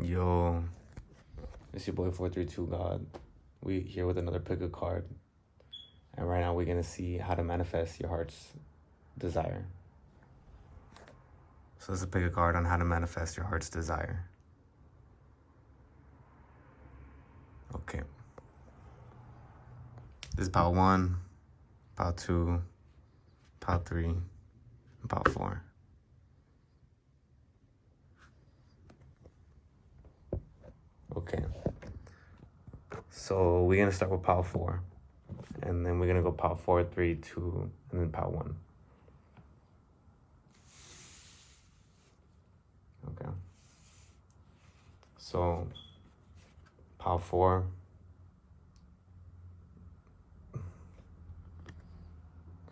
Yo, it's your boy 432 God. We here with another pick a card. And right now we're going to see how to manifest your heart's desire. So let's pick a card on how to manifest your heart's desire. Okay. This is pile 1, pile 2, pile 3, and pile 4. Okay. So we're going to start with pile 4. And then we're going to go pile 4, 3, 2, and then pile 1. Okay. So pile 4.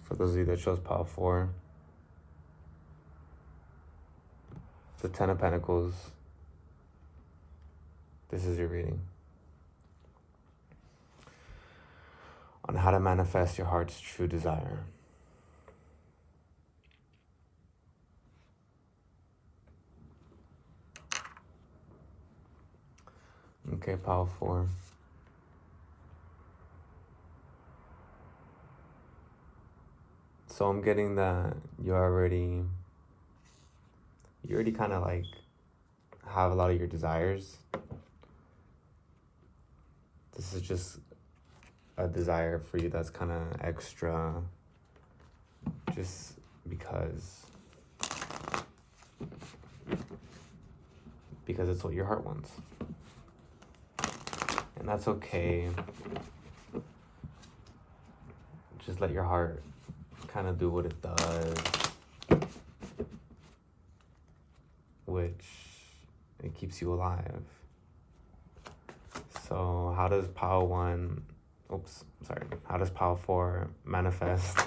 For those of you that chose pile 4, the 10 of Pentacles, this is your reading. On how to manifest your heart's true desire. Okay, pile 4. So I'm getting that you already kind of like have a lot of your desires. This is just a desire for you that's kind of extra, just because it's what your heart wants. And that's okay. Just let your heart kind of do what it does, which it keeps you alive. So how does pile 4 manifest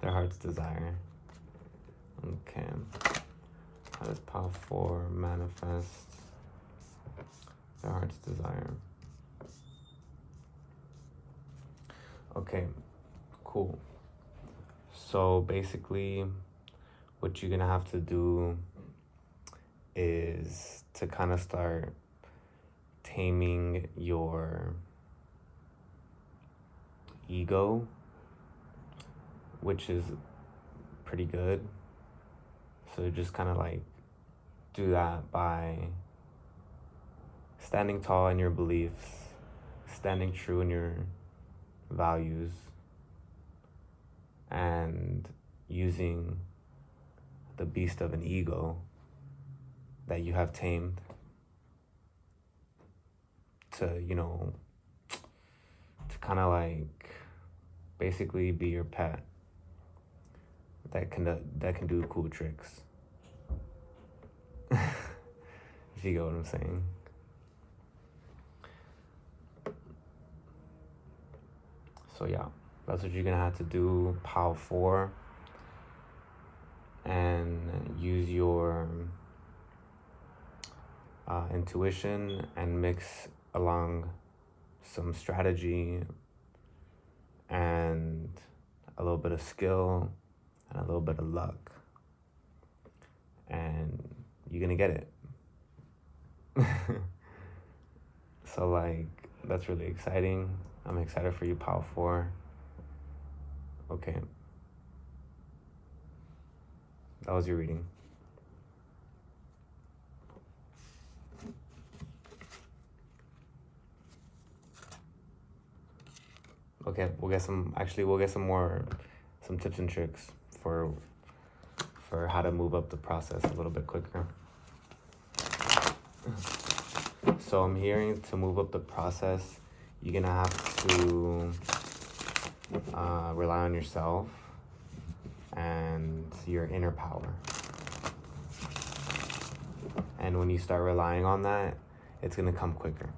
their heart's desire? Okay. How does pile 4 manifest their heart's desire? Okay, cool. So basically, what you're gonna have to do is to kind of start taming your ego, which is pretty good. So just kind of like do that by standing tall in your beliefs, standing true in your values, and using the beast of an ego that you have tamed to kind of like basically be your pet that can do cool tricks. If you get what I'm saying. So yeah, that's what you're gonna have to do, pile 4, and use your intuition and mix along some strategy and a little bit of skill and a little bit of luck, and you're gonna get it. So like, that's really exciting. I'm excited for you, pile 4. Okay. That was your reading. Okay, we'll get some tips and tricks for how to move up the process a little bit quicker. So I'm hearing to move up the process, you're gonna have to rely on yourself and your inner power. And when you start relying on that, it's gonna come quicker.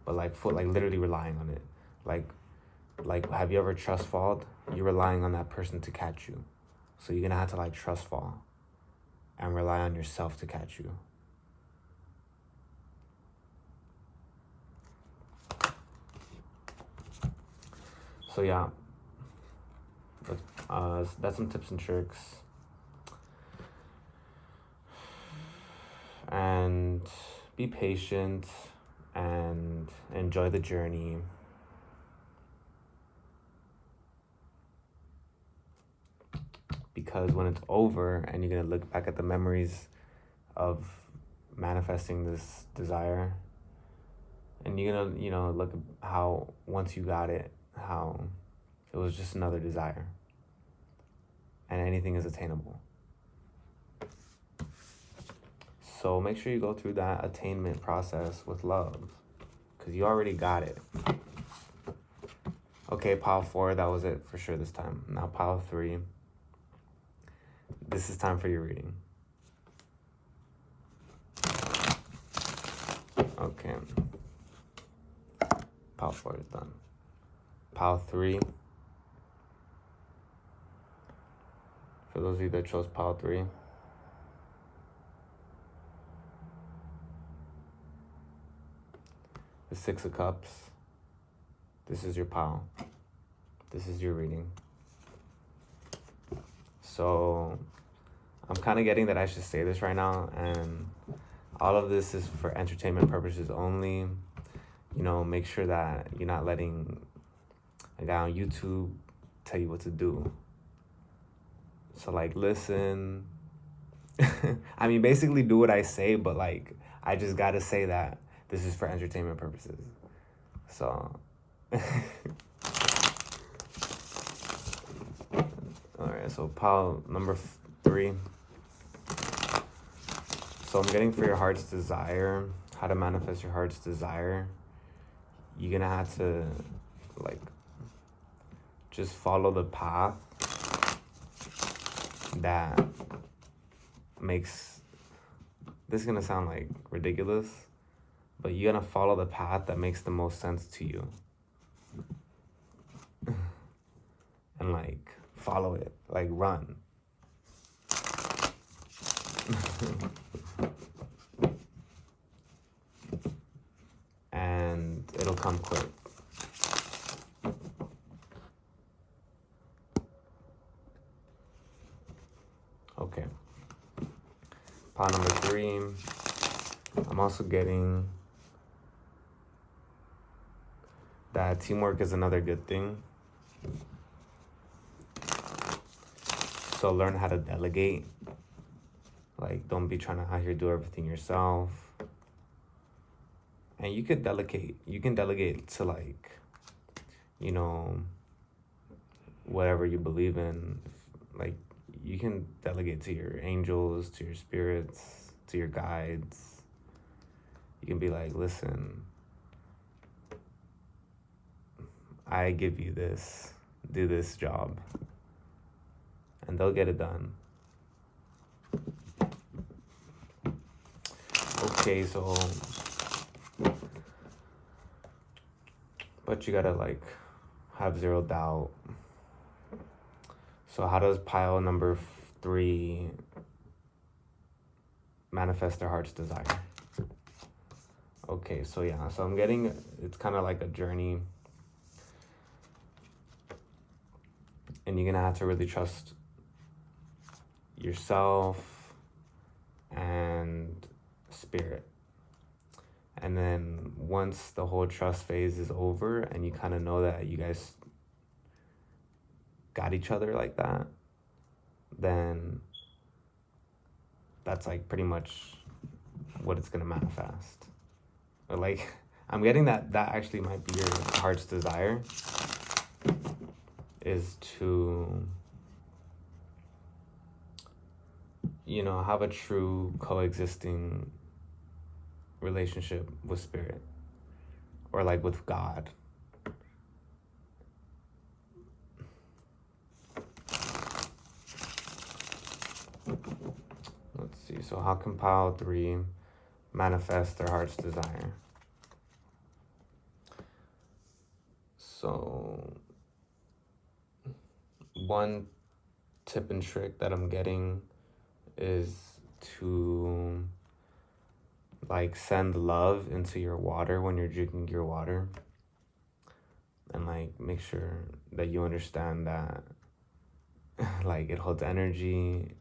But like literally relying on it. Like have you ever trust falled? You're relying on that person to catch you. So you're gonna have to like trust fall and rely on yourself to catch you. So yeah, that's some tips and tricks. And be patient and enjoy the journey. Because when it's over and you're going to look back at the memories of manifesting this desire, and you're going to, look at how once you got it, how it was just another desire. And anything is attainable. So make sure you go through that attainment process with love, because you already got it. Okay, pile 4, that was it for sure this time. Now pile 3. This is time for your reading. Okay. Pile 4 is done. Pile 3. For those of you that chose pile 3. The 6 of Cups. This is your pile. This is your reading. So I'm kind of getting that I should say this right now, and all of this is for entertainment purposes only. Make sure that you're not letting a guy on YouTube tell you what to do. So listen. I mean, basically do what I say, but I just gotta say that this is for entertainment purposes. So alright, so pile number 3. So I'm getting for your heart's desire, how to manifest your heart's desire. You're gonna have to just follow the path that makes, this is gonna sound ridiculous, but you're gonna follow the path that makes the most sense to you. And follow it, run. And it'll come quick. Okay. Pile number 3. I'm also getting that teamwork is another good thing. So learn how to delegate. Don't be trying to out here do everything yourself. And you could delegate. You can delegate to whatever you believe in. You can delegate to your angels, to your spirits, to your guides. You can be listen, I give you this, do this job. And they'll get it done. Okay, so, but you gotta have zero doubt. So how does pile number 3 manifest their heart's desire? Okay, so yeah, so I'm getting, it's kind of like a journey. And you're gonna have to really trust yourself and spirit. And then once the whole trust phase is over and you kind of know that you guys got each other like that, then that's pretty much what it's gonna manifest. I'm getting that actually might be your heart's desire, is to have a true coexisting relationship with spirit, or with God. Let's see, so how can pile 3 manifest their heart's desire? So one tip and trick that I'm getting is to send love into your water when you're drinking your water, and make sure that you understand that it holds energy,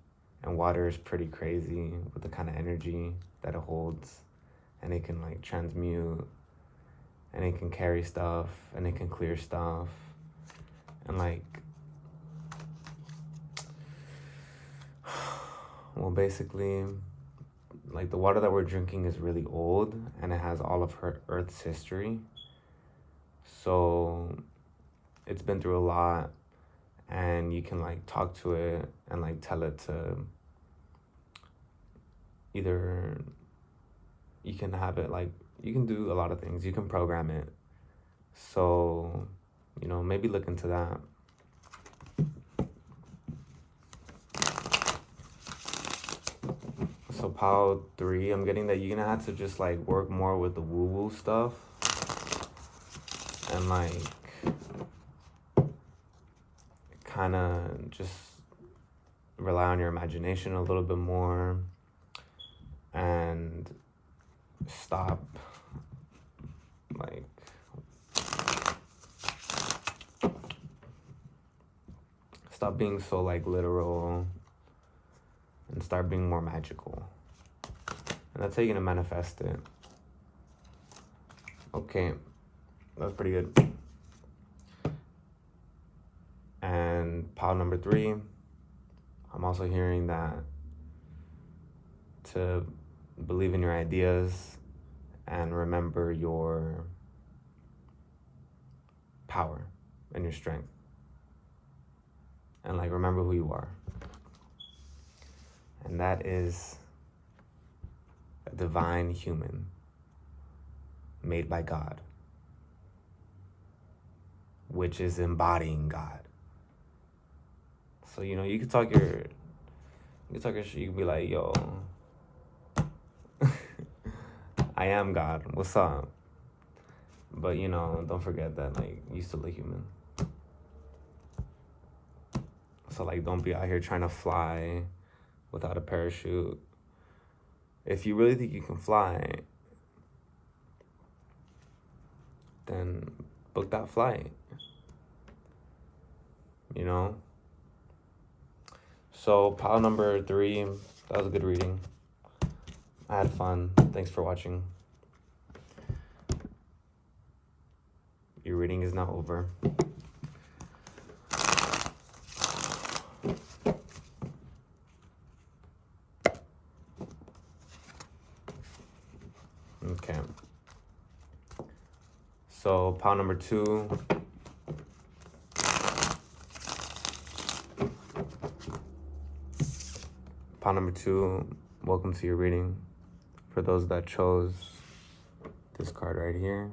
and water is pretty crazy with the kind of energy that it holds. and it can like transmute, and it can carry stuff, and it can clear stuff, and like, well, basically, like the water that we're drinking is really old, and it has all of her Earth's history. So it's been through a lot, and you can like talk to it and like tell it to either, you can have it like, you can do a lot of things. You can program it. So, you know, maybe look into that. So pile 3, I'm getting that you're gonna have to just like work more with the woo-woo stuff, and like kind of just rely on your imagination a little bit more, and stop like being so like literal, and start being more magical. And that's how you're gonna manifest it. Okay, that's pretty good. And pile number 3, I'm also hearing that to believe in your ideas and remember your power and your strength. And like, remember who you are. And that is a divine human made by God, which is embodying God. So, you know, you can talk your shit. You can be like, yo, I am God. What's up? But, you know, don't forget that, like, you still a human. So, like, don't be out here trying to fly without a parachute. If you really think you can fly, then book that flight. You know? So, pile number 3, that was a good reading. I had fun. Thanks for watching. Your reading is now over. Okay. So, pile number 2. Pile number 2, welcome to your reading. For those that chose this card right here,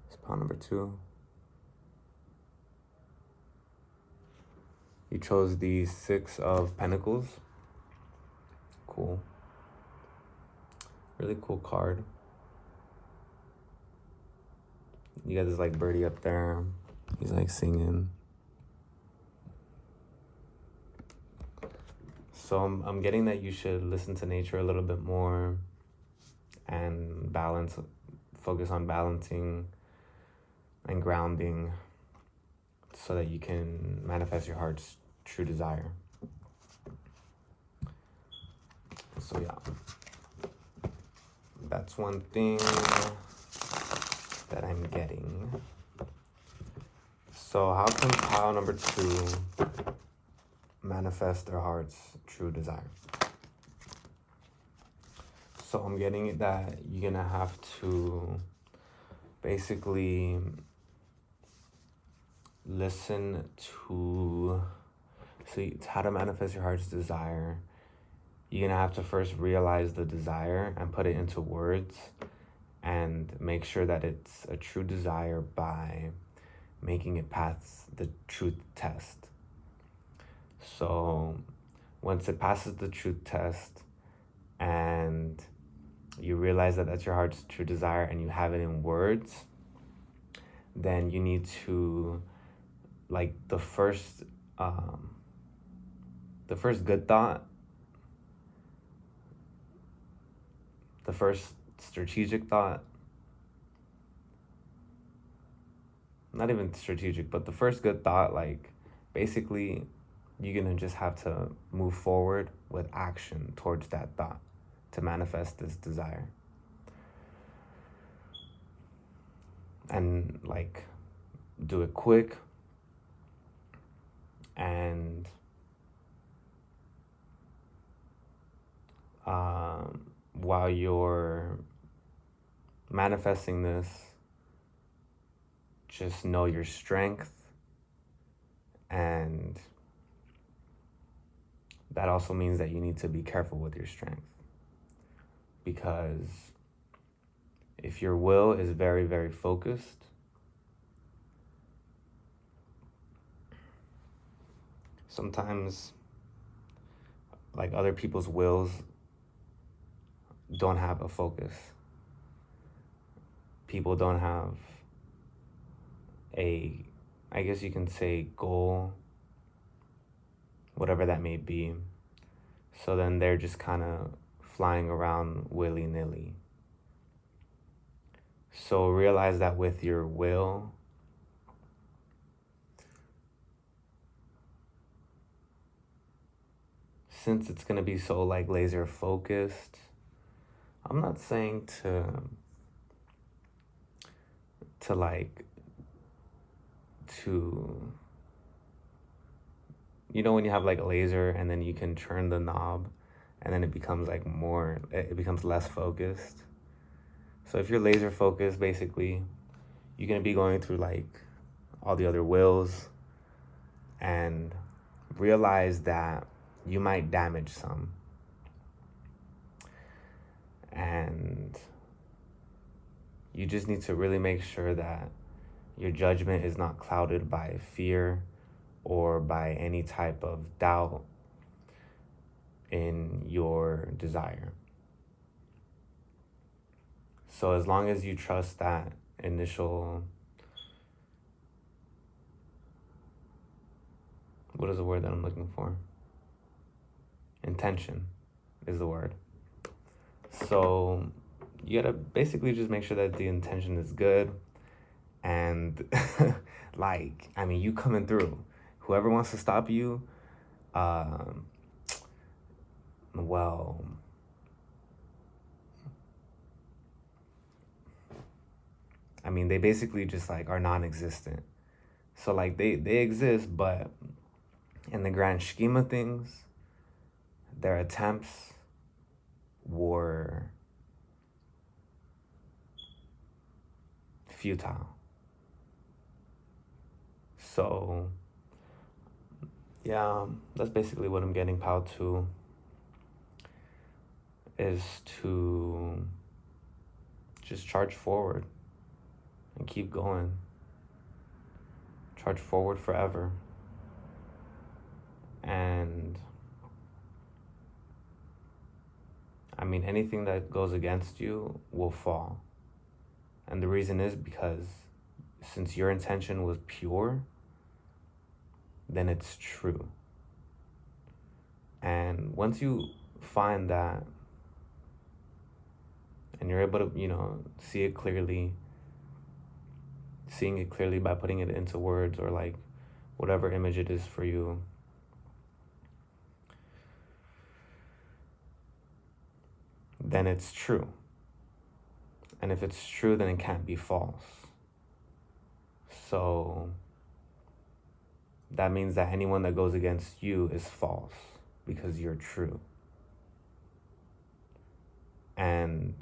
it's pile number 2. You chose the 6 of Pentacles. Cool. Really cool card. You got this like birdie up there. He's like singing. So I'm getting that you should listen to nature a little bit more and focus on balancing and grounding so that you can manifest your heart's true desire. So yeah, that's one thing that I'm getting. So how can pile number 2 manifest their heart's true desire? So I'm getting that you're gonna have to basically listen to, how to manifest your heart's desire. You're gonna have to first realize the desire and put it into words, and make sure that it's a true desire by making it pass the truth test. So once it passes the truth test and you realize that that's your heart's true desire and you have it in words, then you need to, like, the first good thought, the first strategic thought, not even strategic, but the first good thought, like, basically, you're gonna just have to move forward with action towards that thought. to manifest this desire. And like, do it quick, and while you're manifesting this, just know your strength, and that also means that you need to be careful with your strength, because if your will is very, very focused, sometimes like other people's wills don't have a focus. People don't have a, I guess you can say, goal, whatever that may be. So then they're just kind of flying around willy-nilly. So realize that with your will, since it's going to be so like laser focused, I'm not saying to you know when you have like a laser and then you can turn the knob and then it becomes less focused. So if you're laser focused, basically you're going to be going through like all the other wills, and realize that you might damage some. And you just need to really make sure that your judgment is not clouded by fear or by any type of doubt in your desire. So as long as you trust that initial, what is the word that I'm looking for? Intention is the word. So you gotta basically just make sure that the intention is good, and like, I mean, you coming through. Whoever wants to stop you, well, I mean, they basically just like are non-existent. So like they exist, but in the grand scheme of things, their attempts were futile. So yeah, that's basically what I'm getting piled to, is to just charge forward and keep going. Charge forward forever. And I mean, anything that goes against you will fall. And the reason is because since your intention was pure, then it's true. And once you find that and you're able to, see it clearly, seeing it clearly by putting it into words or like whatever image it is for you, then it's true. And if it's true, then it can't be false. So that means that anyone that goes against you is false because you're true. And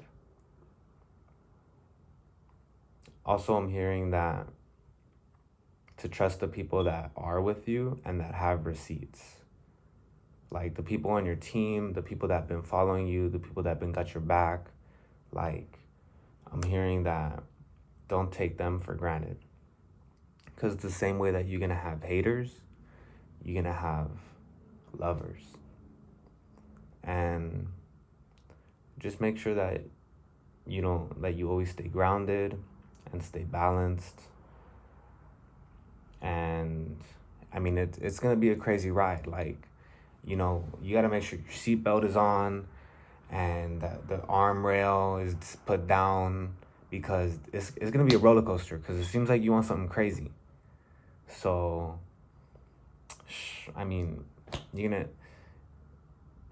also I'm hearing that to trust the people that are with you and that have receipts. Like the people on your team, the people that have been following you, the people that have been got your back. Like, I'm hearing that don't take them for granted. Because the same way that you're going to have haters, you're going to have lovers. And just make sure that you always stay grounded and stay balanced. And I mean, it's going to be a crazy ride. Like, you got to make sure your seatbelt is on and the arm rail is put down, because it's going to be a roller coaster, because it seems like you want something crazy. So, I mean,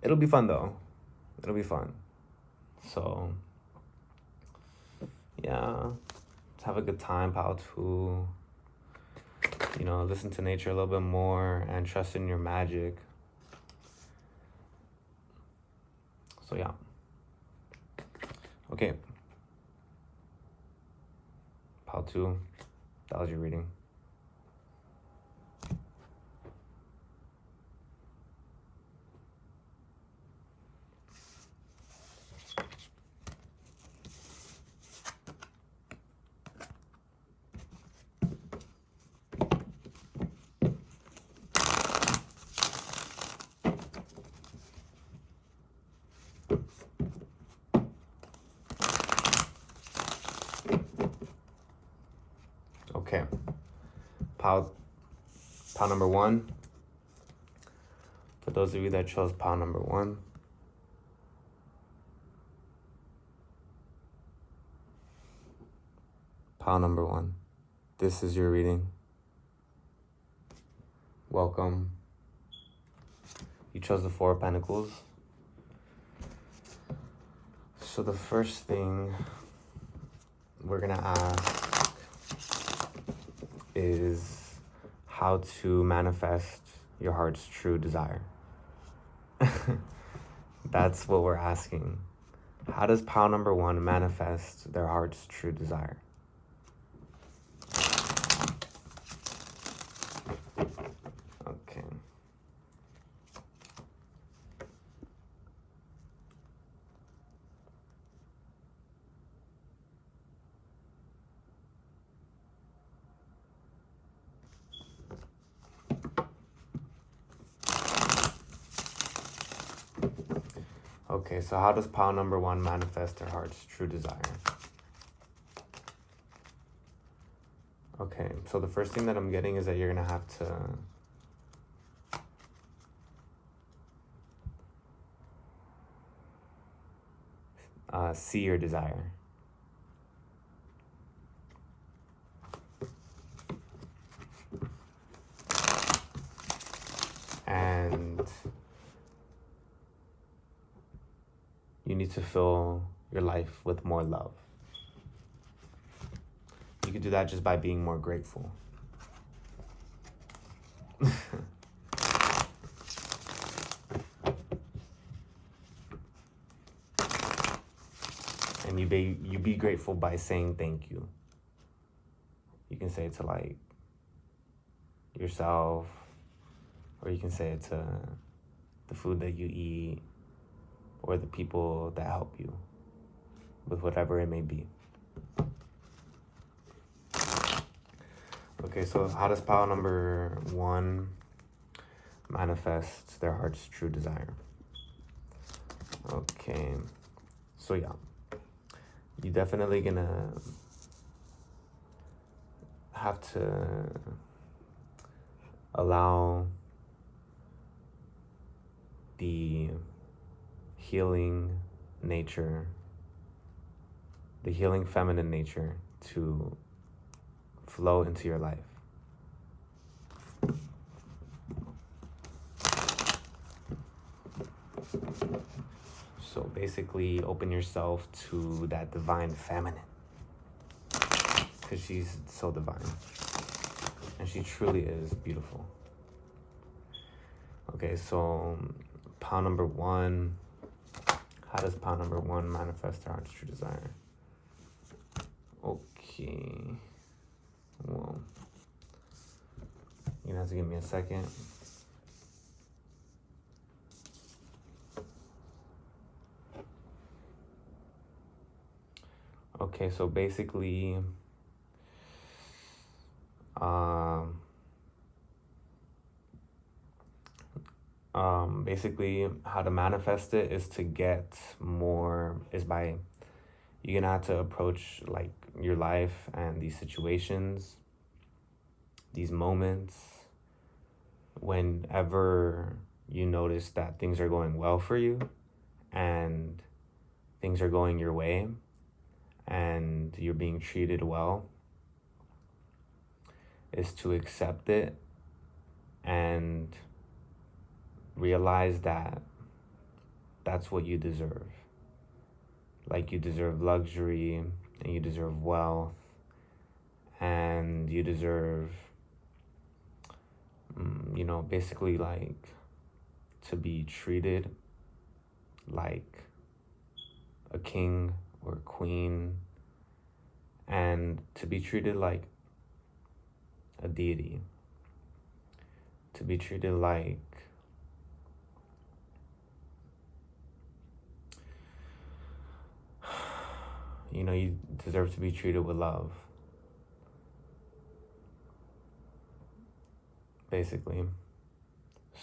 it'll be fun though. It'll be fun. So yeah, have a good time, pal, to, you know, listen to nature a little bit more and trust in your magic. So yeah. Okay. Pal 2, that was your reading. Okay. Pile number 1. For those of you that chose pile number 1, pile number 1, this is your reading. Welcome. You chose the 4 of Pentacles. So the first thing we're gonna ask is how to manifest your heart's true desire. That's what we're asking. How does pile number 1 manifest their heart's true desire? Okay. Okay, so how does pile number 1 manifest their heart's true desire? Okay, so the first thing that I'm getting is that you're gonna have to see your desire. And you need to fill your life with more love. You can do that just by being more grateful. And you be grateful by saying thank you. You can say it to like yourself, or you can say it to the food that you eat, or the people that help you with whatever it may be. Okay, so how does pile number 1 manifest their heart's true desire? Okay, so yeah, you definitely gonna have to allow the healing nature, the healing feminine nature to flow into your life. So basically open yourself to that divine feminine, because she's so divine and she truly is beautiful. Okay, so pile number 1, how does pile number 1 manifest their heart's true desire? Okay, well, you're gonna have to give me a second. Okay, so basically, basically how to manifest it is to get more, is by, you're gonna have to approach like your life and these situations, these moments, whenever you notice that things are going well for you and things are going your way and you're being treated well, is to accept it and realize that that's what you deserve. like you deserve luxury, and you deserve wealth, and you deserve, basically like to be treated like a king or a queen, and to be treated like a deity, to be treated like you deserve to be treated with love, basically.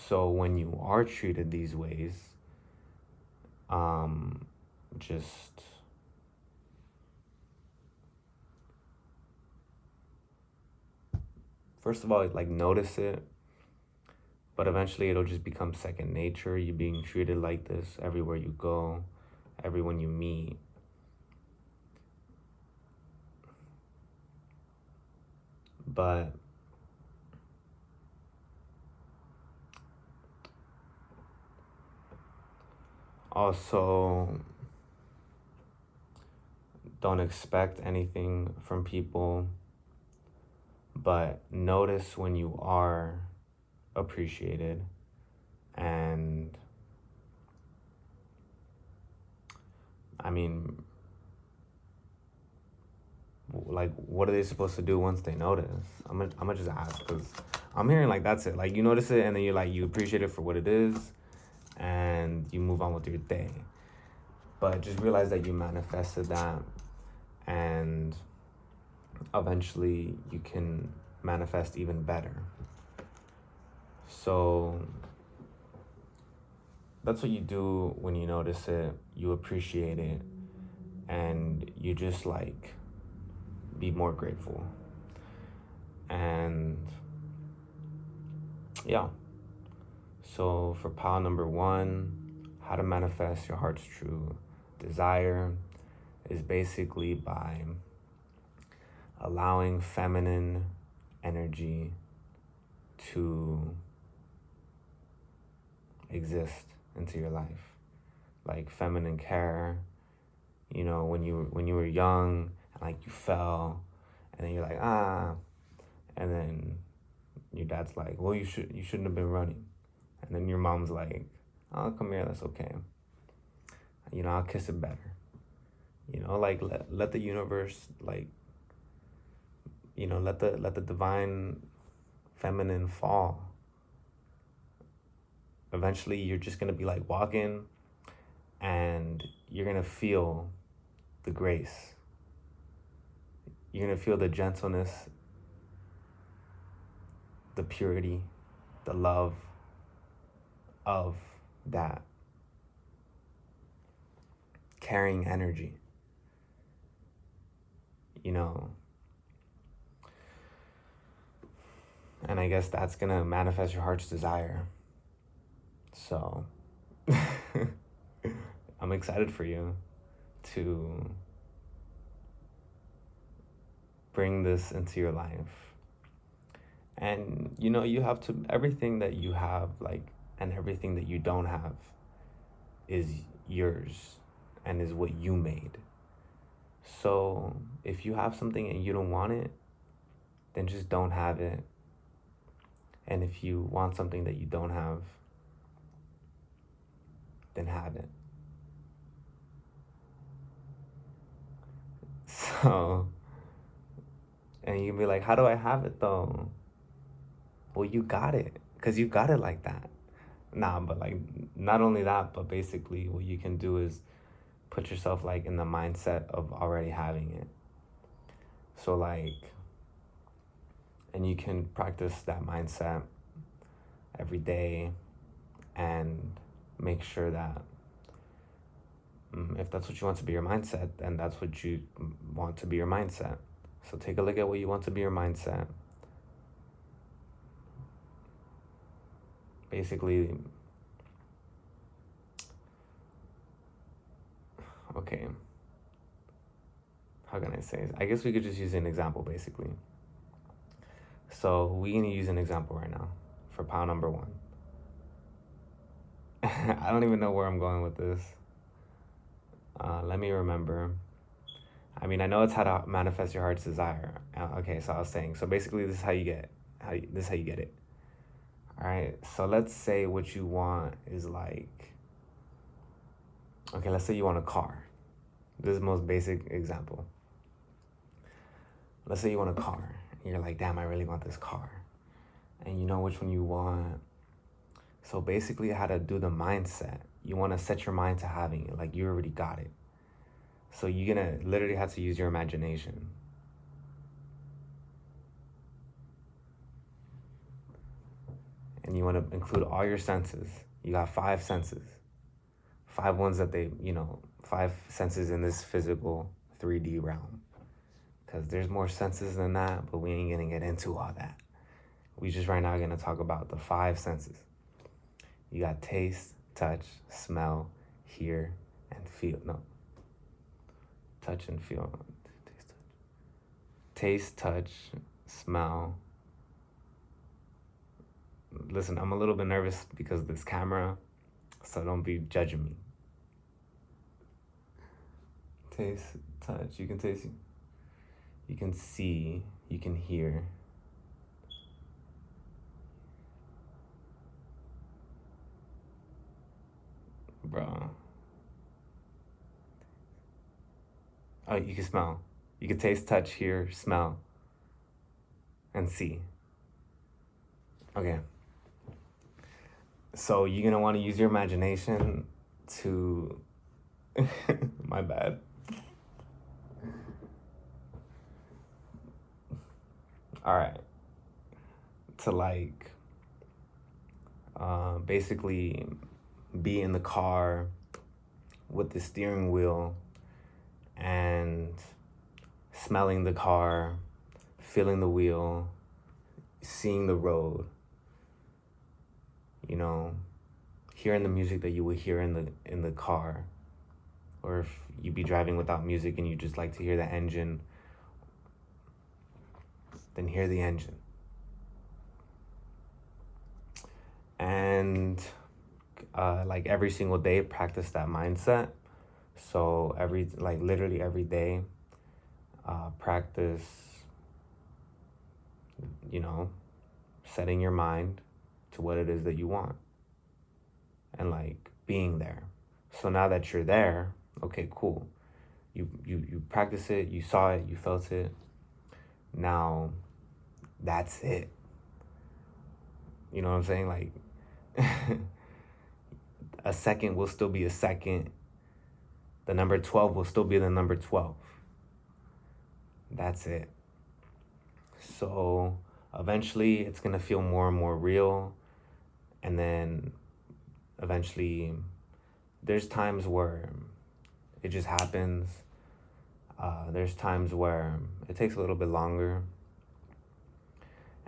So when you are treated these ways, just first of all, like, notice it, but eventually it'll just become second nature. You being treated like this everywhere you go, everyone you meet. But also, don't expect anything from people, but notice when you are appreciated, and I mean, like, what are they supposed to do once they notice? I'm gonna just ask, because I'm hearing like that's it. Like, you notice it, and then you appreciate it for what it is, and you move on with your day. But just realize that you manifested that, and eventually you can manifest even better. So that's what you do when you notice it. You appreciate it, and you just like be more grateful. And yeah. So for pile number 1, how to manifest your heart's true desire is basically by allowing feminine energy to exist into your life. Like feminine care, when you were young, and like you fell, and then you're like, and then your dad's like, well, you shouldn't have been running. And then your mom's like, oh, come here, that's okay. I'll kiss it better. Like let the universe, like, let the divine feminine fall. Eventually you're just gonna be like walking, and you're gonna feel the grace. You're gonna feel the gentleness, the purity, the love of that caring energy. And I guess that's gonna manifest your heart's desire. So I'm excited for you to bring this into your life. And you have to, everything that you have, like, and everything that you don't have is yours and is what you made. So if you have something and you don't want it, then just don't have it. And if you want something that you don't have, then have it. So, and you can be like, how do I have it though? Well, you got it, because you got it like that. Nah, but like, not only that, but basically what you can do is put yourself like in the mindset of already having it. So like, and you can practice that mindset every day, and make sure that if that's what you want to be your mindset, then that's what you want to be your mindset. So take a look at what you want to be your mindset. Basically, okay, how can I say this? I guess we could just use an example, basically. So we're going to use an example right now for pile number 1. I don't even know where I'm going with this. Let me remember. I mean, I know it's how to manifest your heart's desire. Okay, so I was saying, so basically this is how you get this is how you get it. All right, so let's say what you want is like, okay, let's say you want a car. This is the most basic example. Let's say you want a car, and you're like, damn, I really want this car. And you know which one you want. So basically how to do the mindset. You want to set your mind to having it, like you already got it. So you're gonna literally have to use your imagination. And you want to include all your senses. You got 5 senses. 5 ones that 5 senses in this physical 3D realm. Because there's more senses than that, but we ain't gonna get into all that. We just right now gonna talk about the 5 senses. You got taste, touch, smell, hear, and feel. No. Touch and feel. Taste, touch, smell. Listen, I'm a little bit nervous because of this camera, so don't be judging me. Taste, touch, you can taste, you can see, you can hear. Bro. Oh, you can smell. You can taste, touch, hear, smell, and see. Okay. So you're gonna want to use your imagination to my bad. All right. To like basically be in the car with the steering wheel and smelling the car, feeling the wheel, seeing the road, you know, hearing the music that you would hear in the car. Or if you be driving without music and you just like to hear the engine, then hear the engine. And like every single day, practice that mindset. So literally every day, practice, setting your mind to what it is that you want and like being there. So now that you're there, okay, cool. You practice it, you saw it, you felt it. Now that's it. You know what I'm saying? Like a second will still be a second. The number 12 will still be the number 12. That's it. So eventually it's going to feel more and more real. And then eventually there's times where it just happens. There's times where it takes a little bit longer.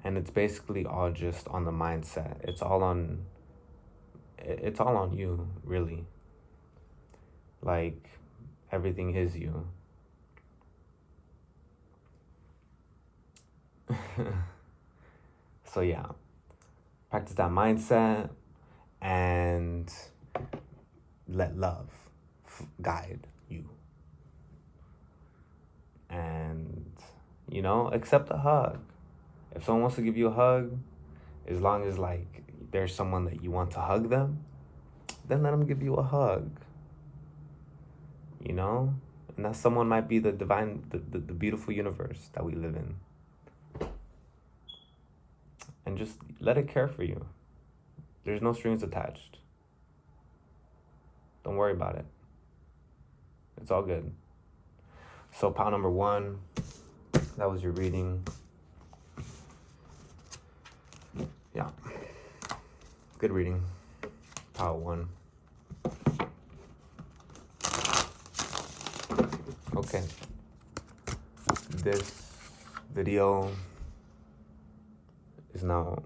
And it's basically all just on the mindset. It's all on you, really. Like, everything is you. So yeah, practice that mindset and let love guide you. And, accept a hug. If someone wants to give you a hug, as long as like there's someone that you want to hug them, then let them give you a hug. And that someone might be the divine, the beautiful universe that we live in. And just let it care for you. There's no strings attached. Don't worry about it. It's all good. So pile number 1, that was your reading. Yeah. Good reading. Pile 1. Okay. This video is now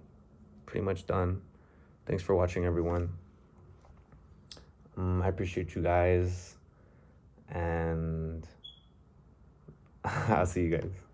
pretty much done. Thanks for watching, everyone. I appreciate you guys. And I'll see you guys.